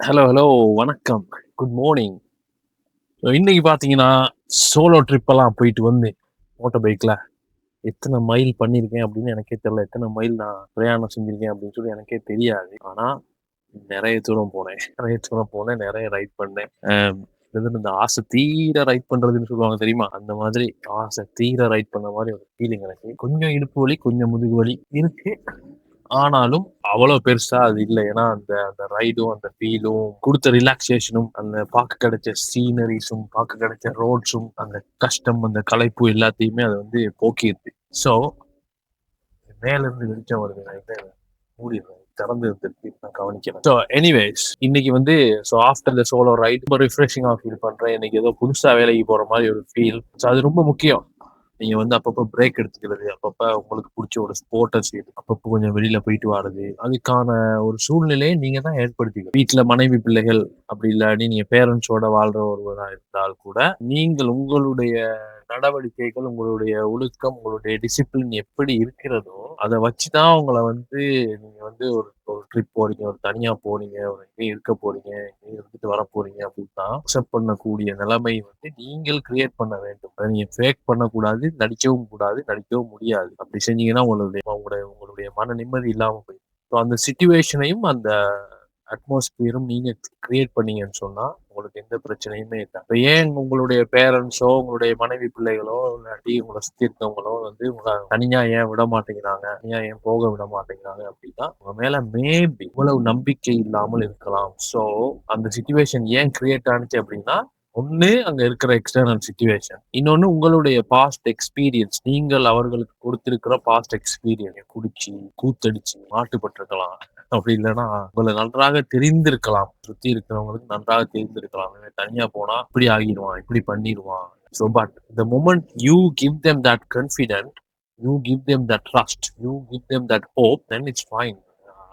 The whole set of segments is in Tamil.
Hello, hello. வணக்கம். Good morning. இன்னைக்கு பார்த்தீங்கன்னா, சோலோ ட்ரிப்பெல்லாம் போயிட்டு வந்தேன். மோட்டார் பைக்ல. எத்தன மைல் பண்ணியிருக்கேன் அப்படின்னு எனக்கே தெரியல. எத்தன மைல் நான் பிரயாணம் செஞ்சிருக்கேன் அப்படின்னு சொல்லி எனக்கே தெரியாது. ஆனா, நெறைய தூரம் போனேன். நெறைய தூரம் போனேன். நெறைய ரைட் பண்ணேன். இந்த ஆசை தீர ரைட் பண்றதுன்னு சொல்லுவாங்க தெரியுமா? அந்த மாதிரி ஆசை தீர ரைட் பண்ண மாரி ஒரு ஃபீலிங் எனக்கு. கொஞ்சம் இடுப்பு வலி, கொஞ்சம் முதுகு வலி இருக்கு. ஆனாலும் அவ்வளோ பெருசா அது இல்ல. ஏன்னா, அந்த அந்த ரைடும், அந்த ஃபீலும், குடுத்த ரிலாக்சேஷனும், அந்த பார்க்க கிடைச்ச சீனரீஸும், பார்க்க கிடைச்ச ரோட்ஸும், அந்த கஷ்டம், அந்த களைப்பு எல்லாத்தையுமே அது வந்து போக்கிருது. ஸோ, மேல இருந்து வெளிச்சம் வருது. நான் இத மூடிடுறேன். திறந்து இருந்திருக்கு. நான் கவனிக்கல. ஸோ, எனிவேஸ் இன்னைக்கு வந்து ஆஃப்டர் த சோலோ ரைட் ரொம்ப ரிஃப்ரெஷிங்கா ஃபீல் பண்றேன். இன்னைக்கு ஏதோ புதுசா வேலைக்கு போற மாரி ஒரு ஃபீல். ஸோ, அது ரொம்ப முக்கியம். நீங்க வந்து அப்பப்போ பிரேக் எடுத்துக்கிறது, அப்பப்ப உங்களுக்கு புடிச்ச ஒரு ஸ்போர்ட்ட செய்றது, அப்பப்போ கொஞ்சம் வெளியில போயிட்டு வாரது, அதுக்கான ஒரு சூழ்நிலையை நீங்க தான் ஏற்படுத்திக்கணும். வீட்ல மனைவி, பிள்ளைகள் அப்படி இல்லாட்டி நீங்க பேரண்ட்ஸோட வாழ்ற ஒருவரா இருந்தால் கூட, நீங்கள் உங்களுடைய நடவடிக்கைகள், உங்களுடைய ஒழுக்கம், உங்களுடைய டிசிப்ளின் எப்படி இருக்கிறதோ, அத வச்சு தான் உங்கள வந்து நீங்க வந்து ஒரு ஒரு ட்ரிப் போறீங்க, ஒரு தனியா போறீங்க, ஒரு எங்கேயும் இருக்க போறீங்க, எங்கேயும் இருந்துட்டு வரப்போறீங்க அப்படின்னா, அக்செப்ட் பண்ணக்கூடிய நிலைமை வந்து நீங்கள் கிரியேட் பண்ண வேண்டும். அத நீங்க ஃபேக் பண்ணக்கூடாது, நடிக்கவும் கூடாது, நடிக்கவும் முடியாது. அப்படி செஞ்சீங்கன்னா உங்களுடைய மன நிம்மதி இல்லாம போயிடும். ஸோ அந்த சிச்சுவேஷனையும் அந்த அட்மாஸ்பியரும் நீங்க கிரியேட் பண்ணீங்கன்னு சொன்னா, உங்களுக்கு எந்த பிரச்சனையுமே இல்ல. இப்ப ஏன் உங்களுடைய பேரண்ட்ஸோ, உங்களுடைய மனைவி பிள்ளைகளோ, இல்லாட்டி உங்கள சுத்தி இருக்கவங்களோ வந்து உங்கள தனியா ஏன் விட மாட்டேங்கிறாங்க? தனியா ஏன் போக விட மாட்டேங்கிறாங்க? அப்படின்னா, உங்க மேல மேபி இவ்வளவு நம்பிக்கை இல்லாமல் இருக்கலாம். ஸோ, அந்த சிச்சுவேஷன் ஏன் கிரியேட் ஆனுச்சு அப்படின்னா, ஒண்ணு அங்க இருக்கிற எக்ஸ்டர்னல் சிச்சுவேஷன். இன்னொன்னு உங்களுடைய பாஸ்ட் எக்ஸ்பீரியன்ஸ். நீங்கள் அவர்களுக்கு கொடுத்திருக்கிற பாஸ்ட் எக்ஸ்பீரியன்ஸ். குடிச்சு, கூத்தடிச்சு, மாட்டுப்பட்டிருக்கலாம். அப்படி இல்லன்னா, உங்கள நன்றாக தெரிந்திருக்கலாம். சுத்தி இருக்கிறவங்களுக்கு நன்றாக தெரிந்திருக்கலாம். இவன் தனியா போனா இப்படி ஆகிருவான், இப்படி பண்ணிருவான். So but the moment you give them that confident, you give them that trust, you give them that hope, then it's fine.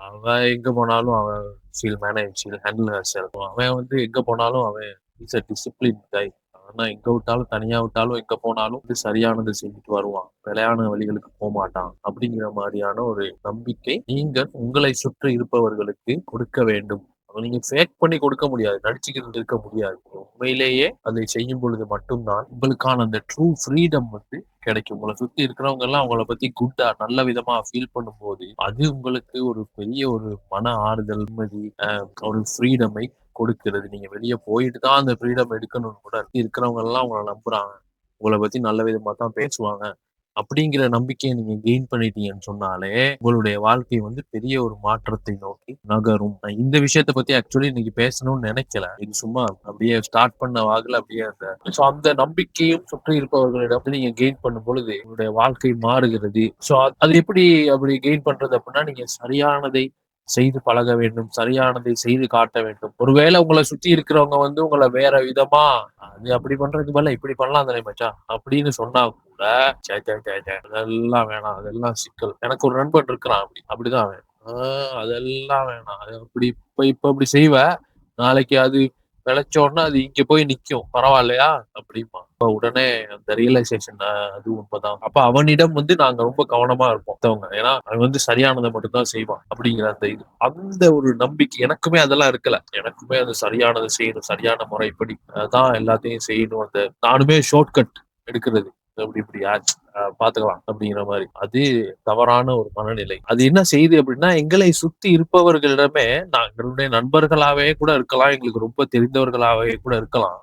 அவன் எங்க போனாலும் அவன் she'll manage, she'll handle herself. அவன் வந்து எங்க போனாலும் அவன் இஸ் அ டிசிப்ளின் கை. ஆனா எங்க விட்டாலும், தனியா விட்டாலும், எங்க போனாலும் வந்து சரியானது செஞ்சுட்டு வருவான். பிழையான வழிகளுக்கு போமாட்டான். அப்படிங்கிற மாரியான ஒரு நம்பிக்கை நீங்கள் உங்களை சுற்றி இருப்பவர்களுக்கு கொடுக்க வேண்டும். அத நீங்க ஃபேக் பண்ணி கொடுக்க முடியாது. நடிச்சுக்கிட்டு இருக்க முடியாது. உண்மையிலேயே அதை செய்யும் பொழுது மட்டும் தான் உங்களுக்கான அந்த ட்ரூ ஃப்ரீடம் வந்து கிடைக்கும். உங்கள சுத்தி இருக்கிறவங்க எல்லாம் உங்கள பத்தி குட்டா நல்ல விதமா ஃபீல் பண்ணும்போது, அது உங்களுக்கு ஒரு பெரிய ஒரு மன ஆறுதல், நிம்மதி, ஒரு ஃப்ரீடமை கொடுக்கிறது. நீங்க வெளிய போயிட்டு தான் அந்த ஃப்ரீடம் எடுக்கணும்னு கூட இருக்கிறவங்க எல்லாம் உங்கள நம்புறாங்க. உங்கள பத்தி நல்ல விதமா தான் பேசுவாங்க. அப்படிங்கிற நம்பிக்கைய நீங்க கெயின் பண்ணிட்டீங்கன்னு சொன்னாலே, உங்களுடைய வாழ்க்கை வந்து பெரிய ஒரு மாற்றத்தை நோக்கி நகரும். நான் இந்த விஷயத்த பத்தி ஆக்சுவலி இன்னைக்கு பேசணும்னு நெனைக்கல. இது சும்மா அப்படியே ஸ்டார்ட் பண்ண வாக்குல அப்படியே அந்த நம்பிக்கையும் சுற்றி இருப்பவர்களிடம் நீங்க கெயின் பண்ணும் பொழுது, உங்களுடைய வாழ்க்கை மாறுகிறது. அது எப்படி அப்படி கெயின் பண்றது அப்படின்னா, நீங்க சரியானதை செய்து பழக வேண்டும். சரியானதை செய்து காட்ட வேண்டும். ஒருவேளை உங்கள சுத்தி இருக்கிறவங்க வந்து உங்கள வேற விதமா, "அது அப்படி பண்றதுக்கு பதிலா இப்படி பண்ணலாம் தானே மச்சான்" அப்படின்னு சொன்னா கூட, ச்சே ச்சே ச்சே ச்சே அதெல்லாம் வேணாம். அதெல்லாம் சிக்கல். எனக்கு ஒரு நண்பன் இருக்கிறான் அப்படி. அப்படிதான் அவன். "ஆ அதெல்லாம் வேணாம். அது அப்படி இப்ப இப்ப அப்படி செய்வ. நாளைக்கு அது விளைச்ச உடனே அது இங்க போய் நிக்கும். பரவாயில்லையா?" அப்படிம்பான். அப்ப உடனே அந்த ரியலைசேஷன் அது உண்மைதான். அப்ப அவனிடம் வந்து நாங்க ரொம்ப கவனமா இருப்போம். மத்தவங்க. ஏன்னா, அவன் வந்து சரியானத மட்டும் தான் செய்வான். அப்படிங்கிற அந்த இது. அந்த ஒரு நம்பிக்கை எனக்குமே அதெல்லாம் இருக்கல. எனக்குமே அது சரியானத செய்யணும். சரியான முறைப்படி தான் எல்லாத்தையும் செய்யணும். அந்த நானுமே ஷார்ட் கட் எடுக்கிறது. அப்படி இப்படி ஆச்சு. பாத்துக்கலாம் அப்படிங்கிற மாரி. அது தவறான ஒரு மனநிலை. அது என்ன செய்யுது அப்படின்னா, எங்களை சுத்தி இருப்பவர்களிடமே எங்களுடைய நண்பர்களாவே கூட இருக்கலாம். எங்களுக்கு ரொம்ப தெரிந்தவர்களாவே கூட இருக்கலாம்.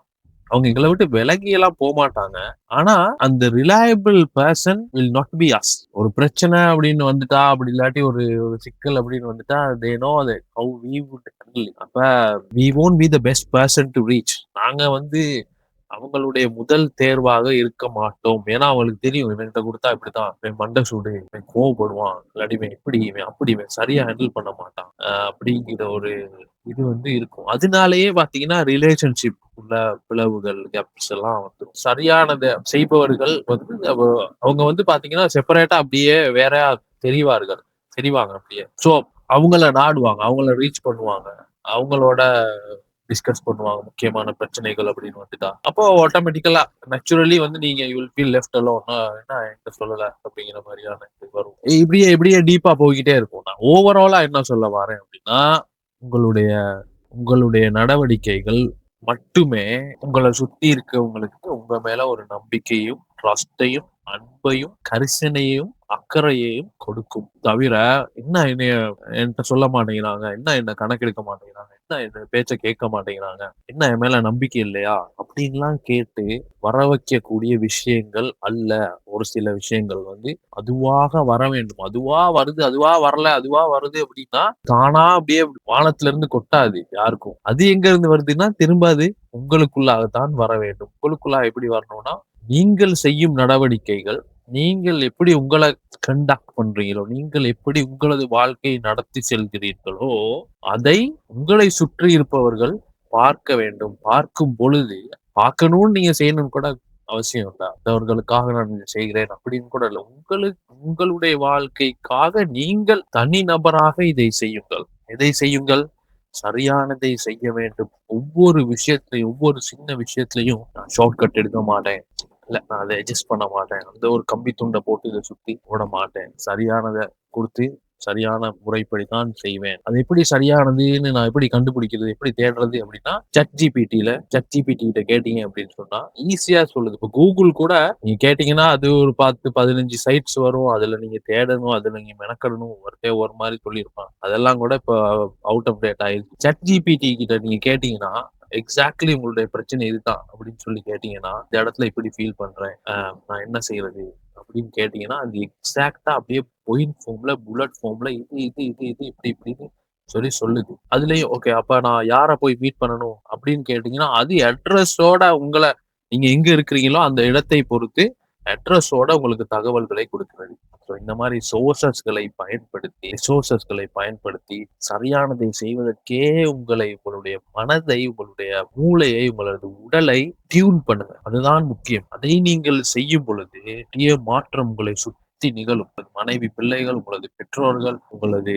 அவங்க எங்கள விட்டு விலகி எல்லாம் போமாட்டாங்க. ஆனா, அந்த reliable person will not be us. ஒரு பிரச்சனை அப்படின்னு வந்துட்டா, அப்படி இல்லாட்டி ஒரு ஒரு சிக்கல் அப்படின்னு வந்துட்டா, they know that how we would handle. அப்ப we won't be the best person to reach. நாங்க வந்து அவங்களுடைய முதல் தேர்வாக இருக்க மாட்டோம். ஏன்னா, அவங்களுக்கு தெரியும் இவன்கிட்ட குடுத்தா இப்படித்தான். இவன் மண்டை சூடு, இவன் கோவப்படுவான். இல்லாட்டி இவன் இப்படி, இவன் அப்படி, இவன் சரியா ஹேண்டில் பண்ண மாட்டான். அப்படிங்கிற ஒரு இது வந்து இருக்கும். அதனாலேயே பார்த்தீங்கன்னா, ரிலேஷன்ஷிப் உள்ள பிளவுகள், கேப்ஸ் எல்லாம் வந்துரும். சரியானத செய்பவர்கள் வந்து அவங்க வந்து பார்த்தீங்கன்னா, செப்பரேட்டா அப்படியே வேறையா தெரிவார்கள். தெரிவாங்க அப்படியே. ஸோ, அவங்கள நாடுவாங்க. அவங்கள ரீச் பண்ணுவாங்க. அவங்களோட டிஸ்கஸ் பண்ணுவாங்க. முக்கியமான பிரச்சனைகள் அப்படின்னு வந்துட்டா. அப்போ ஆட்டோமேட்டிக்கலா நேச்சுரலி வந்து நீங்க you will feel left alone. என்ன என்கிட்ட சொல்லல அப்படிங்கிற மாரியான இது வரும். இப்படியே இப்படியே டீப்பா போய்க்கிட்டே இருக்கும். நான் ஓவராலா என்ன சொல்ல வரேன் அப்படின்னா, உங்களுடைய உங்களுடைய நடவடிக்கைகள் மட்டுமே உங்கள சுத்தி இருக்கவங்களுக்கு உங்க மேல ஒரு நம்பிக்கையும், ட்ரஸ்ட்டையும், அன்பையும், கரிசனையையும், அக்கறையையும் கொடுக்கும். தவிர, என்ன என்னைய என்ட்ட சொல்ல மாட்டேங்கிறாங்க, என்ன என்ன கணக்கெடுக்க மாட்டேங்கிறாங்க, என்ன என்ன பேச்ச கேட்க மாட்டேங்கிறாங்க, என்ன என் மேல நம்பிக்கை இல்லையா? அப்படின்லாம் கேட்டு வர வைக்கக்கூடிய விஷயங்கள் அல்ல. ஒரு சில விஷயங்கள் அதுவாக வர வேண்டும். அதுவா வருது, அதுவா வரல, அதுவா வருது அப்படின்னா, தானா அப்படியே வானத்துல இருந்து கொட்டாது யாருக்கும். அது எங்க இருந்து வருதுன்னா, திரும்ப அது உங்களுக்குள்ளாகத்தான் வர வேண்டும். உங்களுக்குள்ளாக எப்படி வரணும்னா, நீங்கள் செய்யும் நடவடிக்கைகள், நீங்கள் எப்படி உங்கள கண்டக்ட் பண்றீங்களோ, நீங்கள் எப்படி உங்களது வாழ்க்கையை நடத்தி செல்கிறீர்களோ, அதை உங்களை சுற்றி இருப்பவர்கள் பார்க்க வேண்டும். பார்க்கும் பொழுது, பார்க்கணும்னு நீங்க செய்யணும்னு கூட அவசியம் இல்ல. மற்றவர்களுக்காக நான் இதை செய்கிறேன் அப்படின்னு கூட இல்ல. உங்களுடைய வாழ்க்கைக்காக நீங்கள் தனிநபராக இதை செய்யுங்கள். எதை செய்யுங்கள்? சரியானதை செய்ய வேண்டும். ஒவ்வொரு விஷயத்திலயும், ஒவ்வொரு சின்ன விஷயத்திலயும் நான் ஷார்ட் கட் எடுக்க மாட்டேன். இல்ல நான் அத அட்ஜஸ்ட் பண்ண மாட்டேன். அந்த ஒரு கம்பி துண்ட போட்டு இத சுத்தி போட மாட்டேன். சரியானத குடுத்து, சரியான முறைப்படி தான் செய்வேன். அது எப்படி சரியானதுன்னு நான் எப்படி கண்டுபிடிக்கிறது? எப்படி தேடுறது? அப்படின்னா, ChatGPT கிட்ட கேட்டீங்க அப்படின்னு சொன்னா, ஈஸியா சொல்லுது. இப்ப Google கூட நீங்க கேட்டீங்கன்னா, அது ஒரு 10, 15 சைட்ஸ் வரும். அதுல நீங்க தேடணும். அதுல நீங்க மெனக்கெடணும். ஒவ்வொருத்தன் ஒரு மாரி சொல்லியிருப்பான். அதெல்லாம் கூட இப்ப அவுட் ஆஃப் டேட் ஆயிருச்சு. ChatGPT கிட்ட நீங்க கேட்டீங்கன்னா, எக்ஸாக்ட்லி உங்களுடைய பிரச்சனை இதுதான் அப்படின்னு சொல்லி கேட்டீங்கன்னா, இந்த இடத்துல இப்படி ஃபீல் பண்றேன். நான் என்ன செய்யறது? அப்படின்னு கேட்டீங்கன்னா, அது எக்ஸாக்ட்டா அப்படியே பாயிண்ட் ஃபார்ம்ல, புல்லட் ஃபார்ம்ல இது இப்படி இப்படின்னு சொல்லுது. அதுலயும் ஓகே அப்ப நான் யார போய் மீட் பண்ணணும் அப்படின்னு கேட்டீங்கன்னா, அது அட்ரஸோட நீங்க எங்க இருக்கிறீங்களோ அந்த இடத்தை பொறுத்து அட்ரஸோட உங்களுக்கு தகவல்களை கொடுக்கிறது. ஸோ இந்த மாரி ரிசோர்ஸஸ்களை பயன்படுத்தி சரியானதை செய்வதற்கே உங்களுடைய மனதை, உங்களுடைய மூளையை, உங்களது உடலை டியூன் பண்ணுங்க. அதுதான் முக்கியம். அதை நீங்கள் செய்யும் பொழுது பெரிய மாற்றம் உங்களை சுத்தி நிகழும். உங்களது மனைவி, பிள்ளைகள், உங்களது பெற்றோர்கள், உங்களது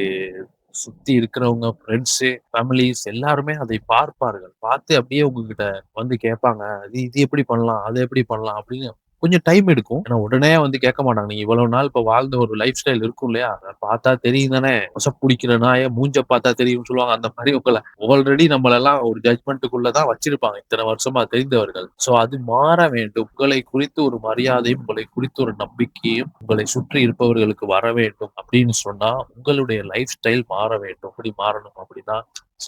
சுத்தி இருக்கிறவங்க, ஃப்ரெண்ட்ஸு, ஃபேமிலீஸ் எல்லாருமே அதை பார்ப்பார்கள். பார்த்து அப்படியே உங்ககிட்ட கேட்பாங்க. "இது இது எப்படி பண்ணலாம்? அத எப்படி பண்ணலாம்?" அப்படின்னு கொஞ்சம் டைம் எடுக்கும். ஏன்னா உடனே கேட்க மாட்டாங்க. நீங்க இவ்வளவு நாள் இப்ப வாழ்ந்த ஒரு லைஃப் ஸ்டைல் இருக்கும் இல்லையா? அத பார்த்தா தெரியும் தானே! புடிக்கிற நாய மூஞ்ச பார்த்தா தெரியும்னு சொல்லுவாங்க. அந்த மாரி ஆல்ரெடி நம்மளெல்லாம் ஒரு ஜட்ஜ்மென்ட்க்குள்ள தான் வச்சிருப்பாங்க. இத்தன வருஷமா தெரிந்தவர்கள். சோ அது மாற வேண்டும். உங்களை குறித்து ஒரு மரியாதையும், உங்களை குறித்து ஒரு நம்பிக்கையும், உங்களை சுற்றி இருப்பவர்களுக்கு வர வேண்டும் அப்படின்னு சொன்னா, உங்களுடைய லைஃப் ஸ்டைல் மாற வேண்டும். எப்படி மாறணும் அப்படின்னா,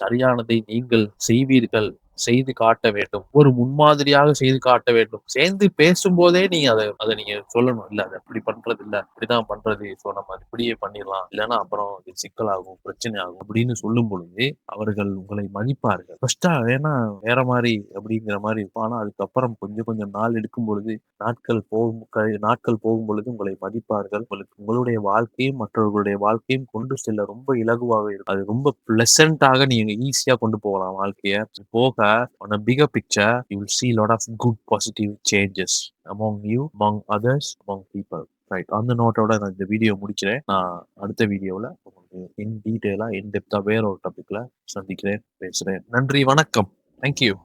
சரியானதை நீங்கள் செய்வீர்கள். செய்து காட்ட வேண்டும். ஒரு முன்மாதிரியாக செய்து காட்ட வேண்டும். சேர்ந்து பேசும்போதே நீங்க அத நீங்க சொல்லணும். இல்ல அத அப்படி பண்றது இல்ல. இப்படிதான் பண்றது. சோ நம்ம அது இப்படியே பண்ணிடலாம். இல்லன்னா அப்புறம் இது சிக்கலாகும், பிரச்சனை ஆகும் அப்படின்னு சொல்லும் பொழுது, அவர்கள் உங்களை மதிப்பார்கள். ஃபர்ஸ்ட்டா வேணா வேற மாரி அப்படிங்கிற மாரி இருக்கும். ஆனா அதுக்கப்புறம் கொஞ்சம் கொஞ்சம் நாள் எடுக்கும் பொழுது, நாட்கள் போகும் பொழுது உங்களை மதிப்பார்கள். உங்களுடைய வாழ்க்கையும் மற்றவர்களுடைய வாழ்க்கையும் கொண்டு செல்ல ரொம்ப இலகுவாக இருக்கும். அது ரொம்ப பிளசன்ட்டாக நீங்க ஈஸியா கொண்டு போகலாம் வாழ்க்கைய. போக on a bigger picture, you will see a lot of good positive changes among you, among others, among people. Right. அந்த நோட்டோட நான் இந்த வீடியோ முடிக்கிறேன். நான் அடுத்த வீடியோல உங்களுக்கு இன் டீட்டெயிலா, இன் டெப்த்தா வேற ஒரு டாபிக்ல சந்திக்கிறேன், பேசுறேன். நன்றி, வணக்கம். Thank you.